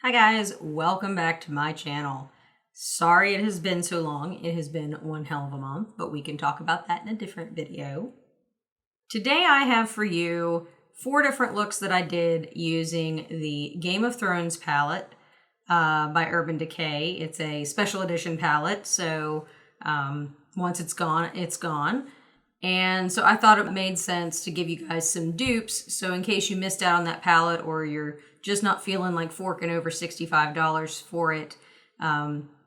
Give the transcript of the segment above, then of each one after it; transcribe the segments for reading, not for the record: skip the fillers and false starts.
Hi guys, welcome back to my channel. Sorry it has been so long. It has been one hell of a month, but we can talk about that in a different video. Today I have for you 4 different looks that I did using the Game of Thrones palette by Urban Decay. It's a special edition palette, so once it's gone, it's gone. And so I thought it made sense to give you guys some dupes. So in case you missed out on that palette or you're just not feeling like forking over $65 for it,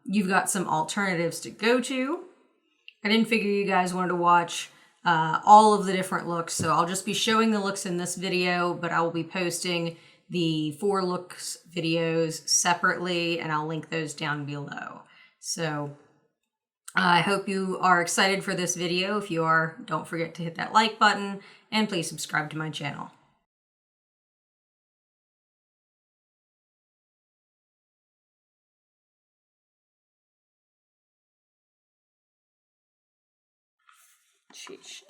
you've got some alternatives to go to. I didn't figure you guys wanted to watch all of the different looks, so I'll just be showing the looks in this video, but I will be posting the 4 looks videos separately, and I'll link those down below. So I hope you are excited for this video. If you are, don't forget to hit that like button and please subscribe to my channel. Sheesh.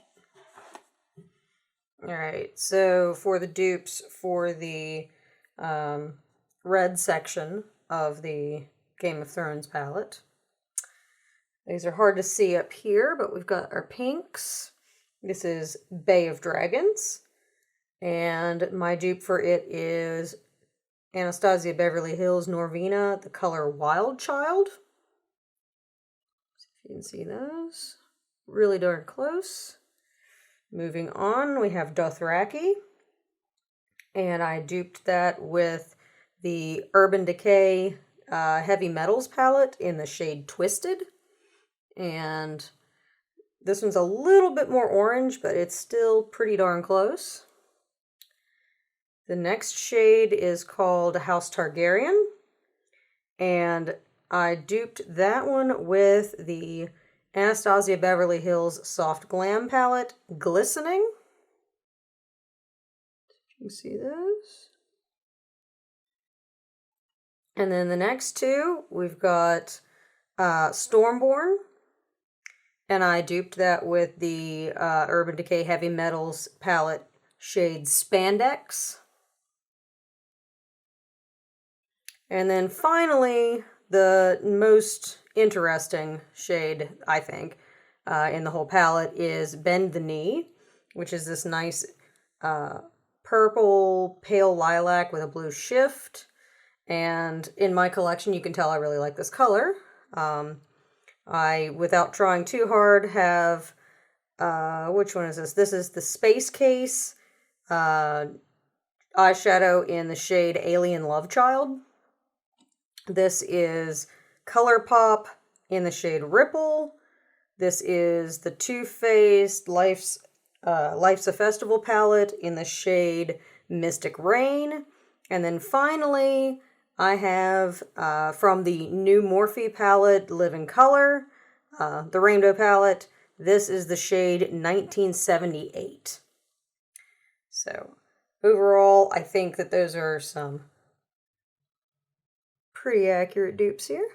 All right, so for the dupes for the red section of the Game of Thrones palette, these are hard to see up here, but we've got our pinks. This is Bay of Dragons. And my dupe for it is Anastasia Beverly Hills Norvina, the color Wild Child. See if you can see those. Really darn close. Moving on, we have Dothraki. And I duped that with the Urban Decay Heavy Metals palette in the shade Twisted. And this one's a little bit more orange, but it's still pretty darn close. The next shade is called House Targaryen, and I duped that one with the Anastasia Beverly Hills Soft Glam palette, Glistening. You can see those. And then the next two, we've got Stormborn. And I duped that with the Urban Decay Heavy Metals palette shade Spandex. And then finally, the most interesting shade, I think, in the whole palette is Bend the Knee, which is this nice purple pale lilac with a blue shift. And in my collection, you can tell I really like this color. I, without trying too hard, have, which one is this? This is the Space Case eyeshadow in the shade Alien Love Child. This is ColourPop in the shade Ripple. This is the Too Faced Life's a Festival palette in the shade Mystic Rain. And then finally, I have from the new Morphe palette, Living Color, the Rainbow palette. This is the shade 1978. So overall, I think that those are some pretty accurate dupes here.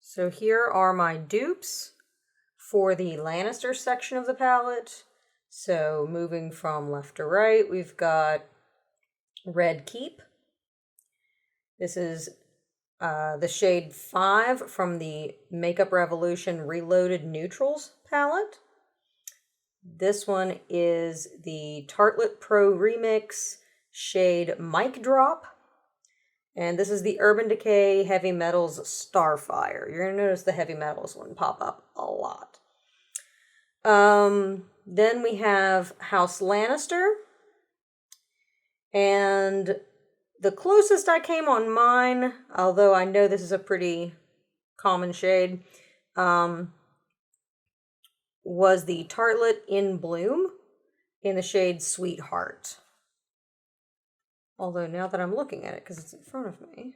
So here are my dupes for the Lannister section of the palette. So moving from left to right, we've got Red Keep. This is the shade 5 from the Makeup Revolution Reloaded Neutrals palette. This one is the Tartelette Pro Remix shade Mic Drop. And this is the Urban Decay Heavy Metals Starfire. You're going to notice the Heavy Metals one pop up a lot. Then we have House Lannister. And the closest I came on mine, although I know this is a pretty common shade, was the Tartelette in Bloom in the shade Sweetheart. Although now that I'm looking at it, because it's in front of me,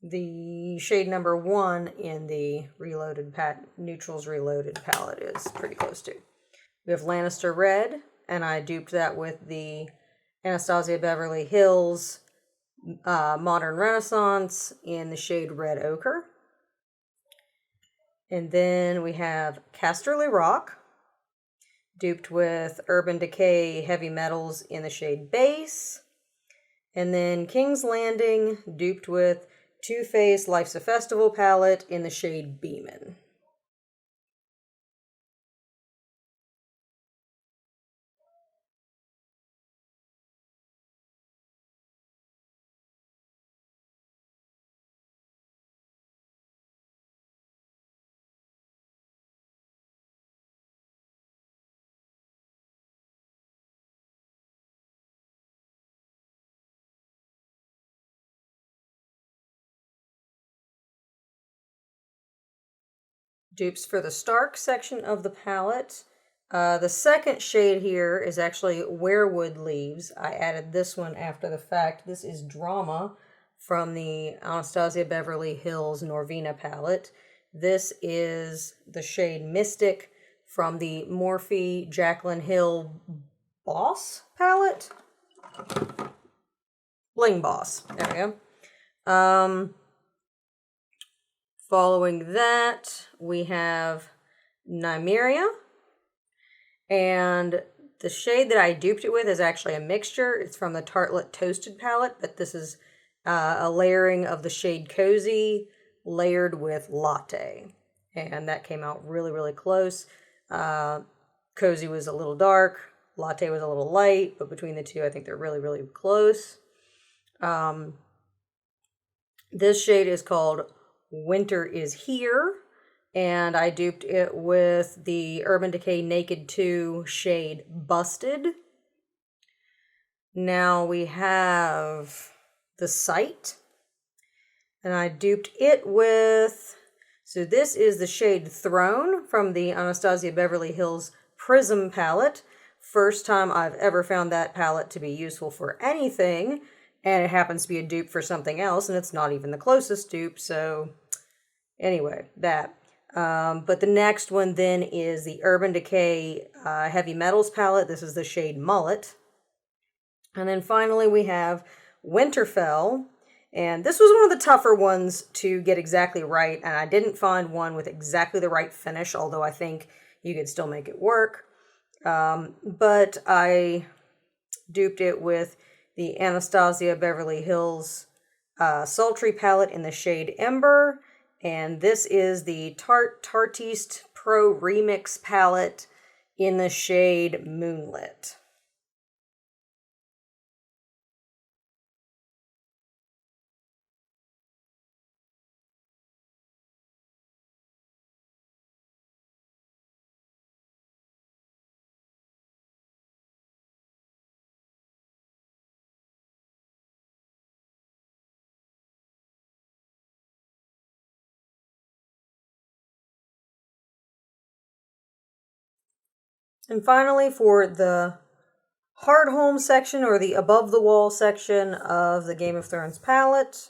the shade number 1 in the Neutrals Reloaded palette is pretty close to. We have Lannister Red, and I duped that with the Anastasia Beverly Hills Modern Renaissance in the shade Red Ochre. And then we have Casterly Rock, duped with Urban Decay Heavy Metals in the shade Base. And then King's Landing, duped with Too Faced Life's a Festival palette in the shade Beeman. Dupes for the Stark section of the palette. The second shade here is actually Werewood Leaves. I added this one after the fact. This is Drama from the Anastasia Beverly Hills Norvina palette. This is the shade Mystic from the Morphe Jaclyn Hill Boss palette. Bling Boss. There we go. Following that, we have Nymeria. And the shade that I duped it with is actually a mixture. It's from the Tartlet Toasted palette, but this is a layering of the shade Cozy layered with Latte. And that came out really, really close. Cozy was a little dark. Latte was a little light, but between the two, I think they're really, really close. This shade is called Winter is Here, and I duped it with the Urban Decay Naked 2 shade Busted. Now we have the Sight, and I duped it with, so this is the shade Throne from the Anastasia Beverly Hills Prism palette. First time I've ever found that palette to be useful for anything, and it happens to be a dupe for something else, and it's not even the closest dupe, so anyway, that. But the next one then is the Urban Decay Heavy Metals palette. This is the shade Mullet. And then finally we have Winterfell, and this was one of the tougher ones to get exactly right, and I didn't find one with exactly the right finish, although I think you could still make it work. But I duped it with the Anastasia Beverly Hills Sultry palette in the shade Ember, and this is the Tartiste Pro Remix palette in the shade Moonlit. And finally, for the Hardhome section, or the above the wall section of the Game of Thrones palette,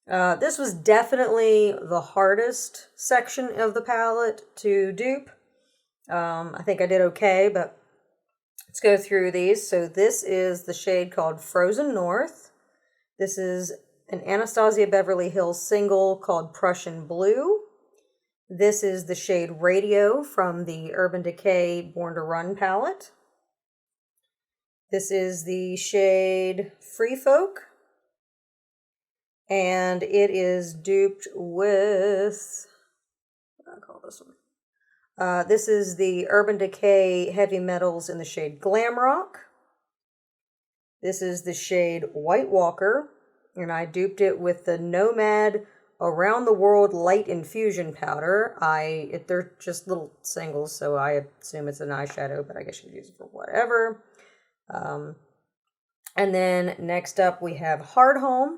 this was definitely the hardest section of the palette to dupe. I think I did okay, but let's go through these. So this is the shade called Frozen North. This is an Anastasia Beverly Hills single called Prussian Blue. This is the shade Radio from the Urban Decay Born to Run palette. This is the shade Free Folk. And it is duped with, what do I call this one? This is the Urban Decay Heavy Metals in the shade Glam Rock. This is the shade White Walker, and I duped it with the Nomad Around the World Light Infusion Powder. They're just little singles, so I assume it's an eyeshadow, but I guess you could use it for whatever. And then next up we have Hardhome,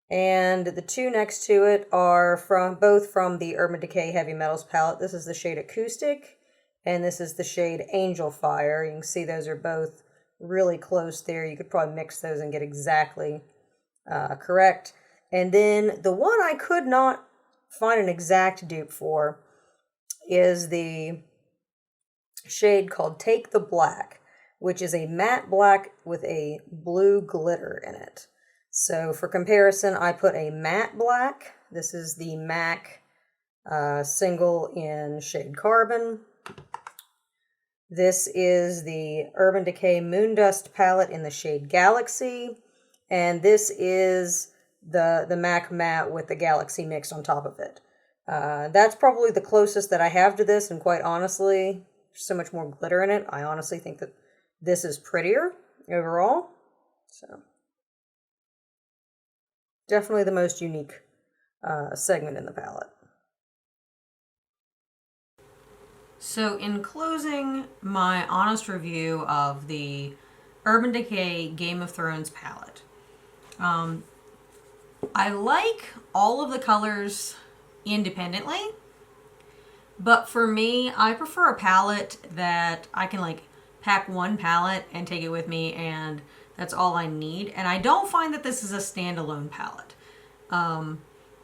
and the two next to it are both from the Urban Decay Heavy Metals palette. This is the shade Acoustic, and this is the shade Angel Fire. You can see those are both really close there. You could probably mix those and get exactly correct. And then the one I could not find an exact dupe for is the shade called Take the Black, which is a matte black with a blue glitter in it. So for comparison, I put a matte black. This is the MAC single in shade Carbon. This is the Urban Decay Moondust palette in the shade Galaxy. And this is the MAC matte with the Galaxy mixed on top of it. That's probably the closest that I have to this, and quite honestly, there's so much more glitter in it. I honestly think that this is prettier overall. So definitely the most unique segment in the palette. So in closing my honest review of the Urban Decay Game of Thrones palette, I like all of the colors independently, but for me, I prefer a palette that I can like pack one palette and take it with me, and that's all I need. And I don't find that this is a standalone palette.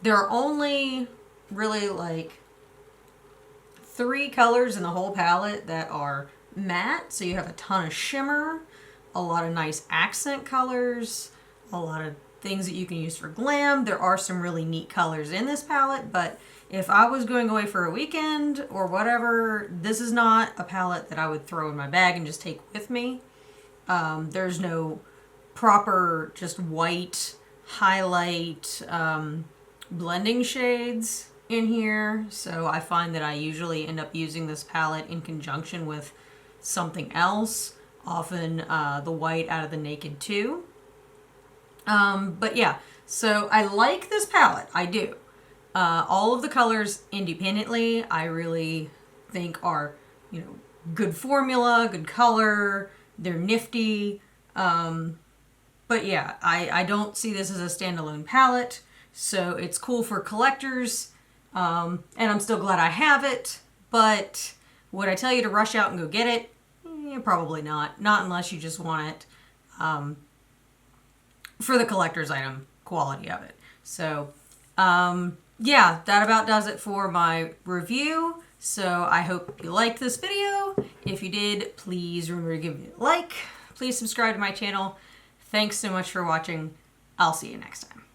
There are only really like 3 colors in the whole palette that are matte, so you have a ton of shimmer, a lot of nice accent colors, a lot of things that you can use for glam. There are some really neat colors in this palette, but if I was going away for a weekend or whatever, this is not a palette that I would throw in my bag and just take with me. There's no proper just white highlight blending shades in here, so I find that I usually end up using this palette in conjunction with something else, often the white out of the Naked 2. But yeah, so I like this palette, I do. All of the colors independently, I really think are, you know, good formula, good color, they're nifty. But yeah, I don't see this as a standalone palette, so it's cool for collectors, and I'm still glad I have it, but would I tell you to rush out and go get it? Probably not. Not unless you just want it for the collector's item quality of it. So, yeah, that about does it for my review. So I hope you liked this video. If you did, please remember to give me a like. Please subscribe to my channel. Thanks so much for watching. I'll see you next time.